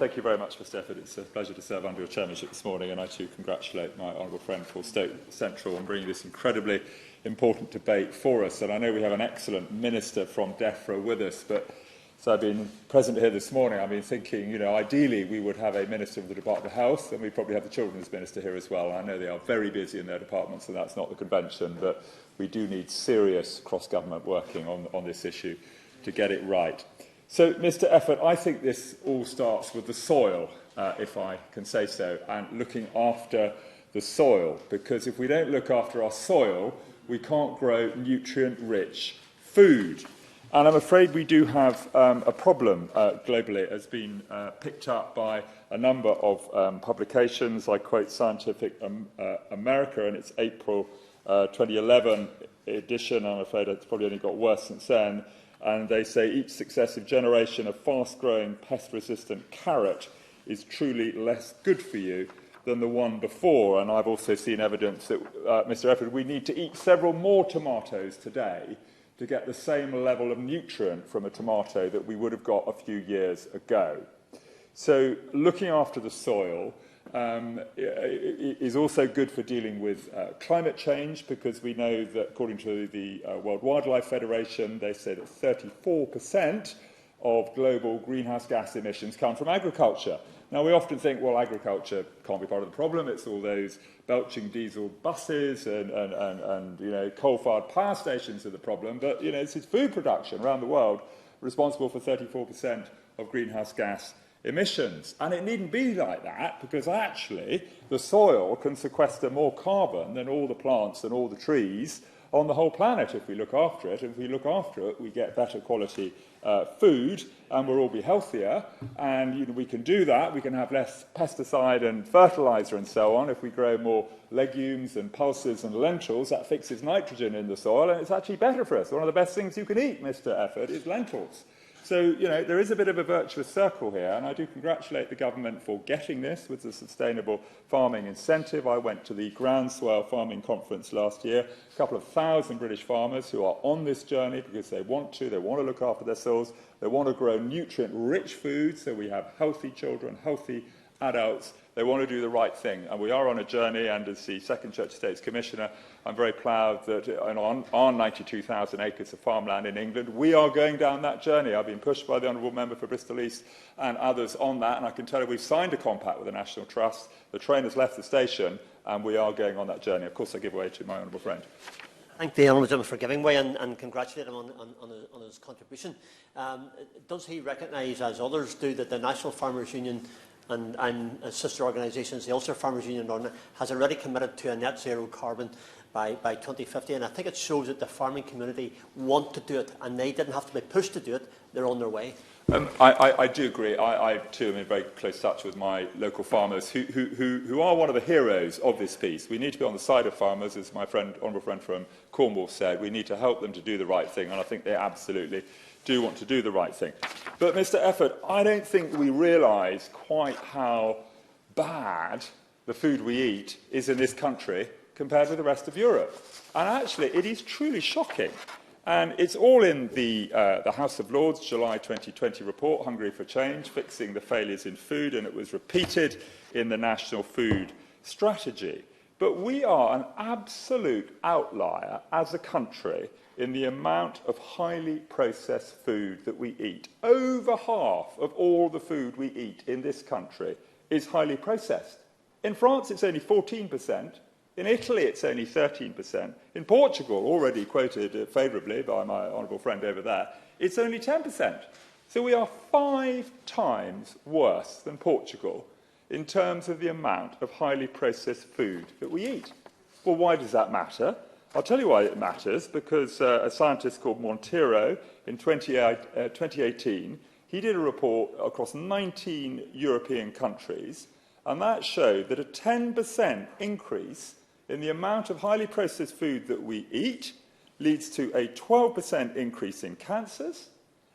Thank you very much, Mr. Efford. It's a pleasure to serve under your chairmanship this morning, and I too congratulate my honourable friend for Stoke Central on bringing this incredibly important debate for us. And I know we have an excellent minister from DEFRA with us, but so I've been present here this morning, I've been thinking, ideally we would have a minister of the Department of Health, and we probably have the Children's Minister here as well. I know they are very busy in their departments, and that's not the convention, but we do need serious cross-government working on this issue to get it right. So, Mr. Efford, I think this all starts with the soil, if I can say so, and looking after the soil, because if we don't look after our soil, we can't grow nutrient-rich food. And I'm afraid we do have a problem globally. It has been picked up by a number of publications. I quote Scientific America in its April 2011 edition. I'm afraid it's probably only got worse since then. And they say each successive generation of fast-growing, pest-resistant carrot is truly less good for you than the one before. And I've also seen evidence that, Mr. Efford, we need to eat several more tomatoes today to get the same level of nutrient from a tomato that we would have got a few years ago. So looking after the soil is also good for dealing with climate change, because we know that, according to the World Wildlife Federation, they say that 34% of global greenhouse gas emissions come from agriculture. Now, we often think, well, agriculture can't be part of the problem. It's all those belching diesel buses and coal-fired power stations are the problem. But, it's food production around the world responsible for 34% of greenhouse gas emissions. And it needn't be like that, because actually the soil can sequester more carbon than all the plants and all the trees on the whole planet if we look after it. And if we look after it, we get better quality food, and we'll all be healthier. And we can do that. We can have less pesticide and fertiliser and so on. If we grow more legumes and pulses and lentils, that fixes nitrogen in the soil, and it's actually better for us. One of the best things you can eat, Mr. Efford, is lentils. So, there is a bit of a virtuous circle here, and I do congratulate the government for getting this with the Sustainable Farming Incentive. I went to the Groundswell Farming Conference last year. A couple of thousand British farmers who are on this journey because they want to look after their soils, they want to grow nutrient-rich food, so we have healthy children, healthy adults. They want to do the right thing, and we are on a journey, and as the Second Church Estates Commissioner, I'm very proud that on our 92,000 acres of farmland in England, we are going down that journey. I've been pushed by the Honourable Member for Bristol East and others on that, and I can tell you we've signed a compact with the National Trust. The train has left the station, and we are going on that journey. Of course, I give way to my honourable friend. Thank the Honourable Gentleman for giving way and congratulate him on his contribution. Does he recognise, as others do, that the National Farmers Union and sister organisations, the Ulster Farmers Union, has already committed to a net zero carbon by 2050, and I think it shows that the farming community want to do it, and they didn't have to be pushed to do it. They're on their way. I do agree. I too am in very close touch with my local farmers, who are one of the heroes of this piece. We need to be on the side of farmers, as my honourable friend from Cornwall said. We need to help them to do the right thing, and I think they absolutely do want to do the right thing. But, Mr. Efford, I don't think we realise quite how bad the food we eat is in this country compared with the rest of Europe. And actually, it is truly shocking. And it's all in the House of Lords July 2020 report, Hungry for Change, Fixing the Failures in Food, and it was repeated in the National Food Strategy. But we are an absolute outlier as a country in the amount of highly processed food that we eat. Over half of all the food we eat in this country is highly processed. In France, it's only 14%. In Italy, it's only 13%. In Portugal, already quoted favourably by my honourable friend over there, it's only 10%. So we are 5 times worse than Portugal in terms of the amount of highly processed food that we eat. Well, why does that matter? I'll tell you why it matters, because a scientist called Monteiro in 2018, he did a report across 19 European countries, and that showed that a 10% increase in the amount of highly processed food that we eat leads to a 12% increase in cancers,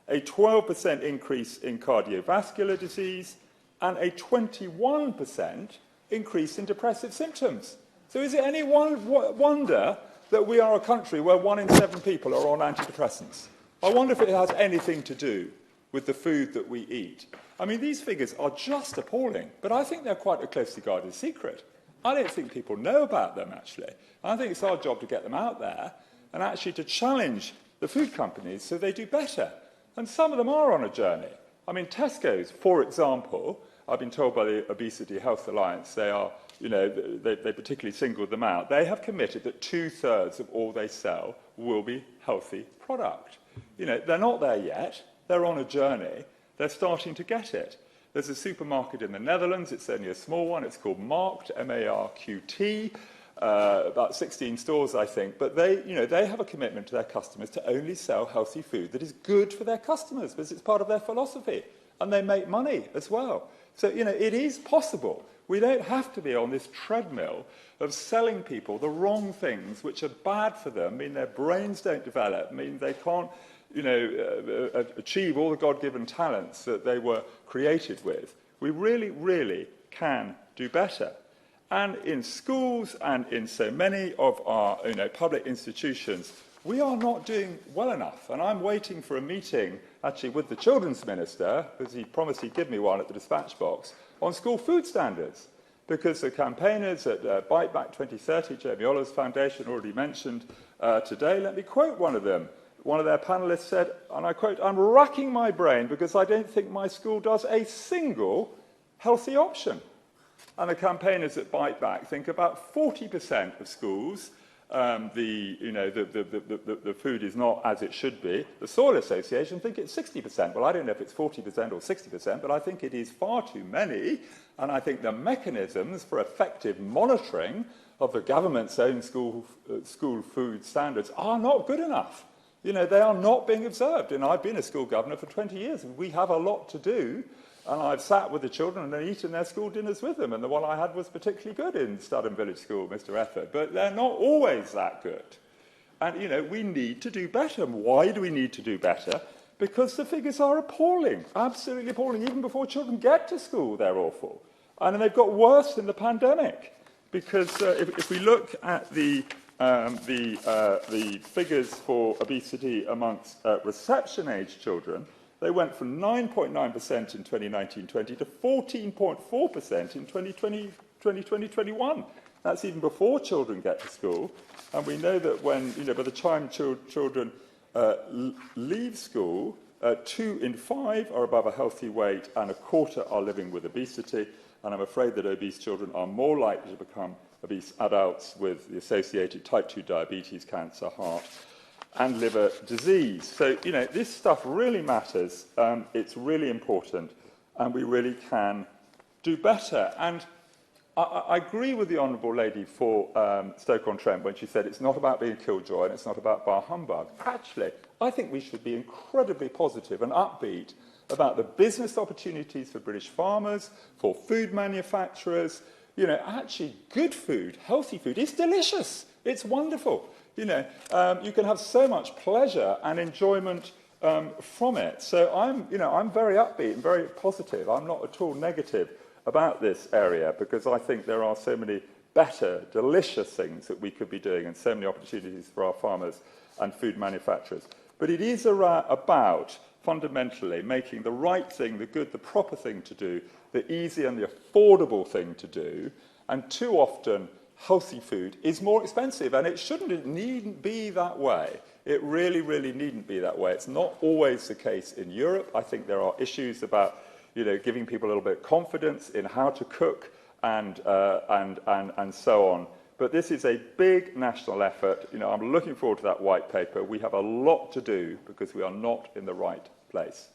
a 12% increase in cardiovascular disease, and a 21% increase in depressive symptoms. So is it any wonder that we are a country where 1 in 7 people are on antidepressants? I wonder if it has anything to do with the food that we eat. I mean, these figures are just appalling, but I think they're quite a closely guarded secret. I don't think people know about them, actually. I think it's our job to get them out there and actually to challenge the food companies so they do better. And some of them are on a journey. I mean, Tesco's, for example, I've been told by the Obesity Health Alliance, they are, they particularly singled them out. They have committed that 2/3 of all they sell will be healthy product. They're not there yet. They're on a journey. They're starting to get it. There's a supermarket in the Netherlands. It's only a small one. It's called Markt, M-A-R-Q-T. About 16 stores, I think. But they have a commitment to their customers to only sell healthy food that is good for their customers because it's part of their philosophy. And they make money as well. So, it is possible. We don't have to be on this treadmill of selling people the wrong things which are bad for them, mean their brains don't develop, mean they can't achieve all the God-given talents that they were created with. We really, really can do better. And in schools and in so many of our public institutions, we are not doing well enough. And I'm waiting for a meeting, actually, with the Children's Minister, because he promised he'd give me one at the dispatch box, on school food standards. Because the campaigners at Bite Back 2030, Jamie Oller's foundation, already mentioned today, let me quote one of them. One of their panellists said, and I quote, "I'm racking my brain because I don't think my school does a single healthy option." And the campaigners at Bite Back think about 40% of schools, the food is not as it should be. The Soil Association think it's 60%. Well, I don't know if it's 40% or 60%, but I think it is far too many. And I think the mechanisms for effective monitoring of the government's own school food standards are not good enough. They are not being observed. And I've been a school governor for 20 years, and we have a lot to do. And I've sat with the children and eaten their school dinners with them. And the one I had was particularly good in Studham Village School, Mr. Efford. But they're not always that good. And, we need to do better. And why do we need to do better? Because the figures are appalling, absolutely appalling. Even before children get to school, they're awful. And they've got worse in the pandemic. Because if we look at the figures for obesity amongst reception-age children, they went from 9.9% in 2019-20 to 14.4% in 2020-21. That's even before children get to school. And we know that when, by the time children leave school, 2 in 5 are above a healthy weight and a quarter are living with obesity. And I'm afraid that obese children are more likely to become obese adults with the associated type 2 diabetes, cancer, heart, and liver disease. So, this stuff really matters. It's really important, and we really can do better. And I agree with the Honourable Lady for Stoke-on-Trent when she said it's not about being killjoy and it's not about bar humbug. Actually, I think we should be incredibly positive and upbeat about the business opportunities for British farmers, for food manufacturers. Actually, good food, healthy food is delicious. It's wonderful. You can have so much pleasure and enjoyment from it. So I'm very upbeat and very positive. I'm not at all negative about this area because I think there are so many better, delicious things that we could be doing and so many opportunities for our farmers and food manufacturers. But it is about fundamentally making the right thing, the good, the proper thing to do, the easy and the affordable thing to do. And too often, healthy food is more expensive, and it needn't be that way. It really, really needn't be that way. It's not always the case in Europe. I think there are issues about, giving people a little bit of confidence in how to cook and so on. But this is a big national effort. I'm looking forward to that white paper. We have a lot to do because we are not in the right place.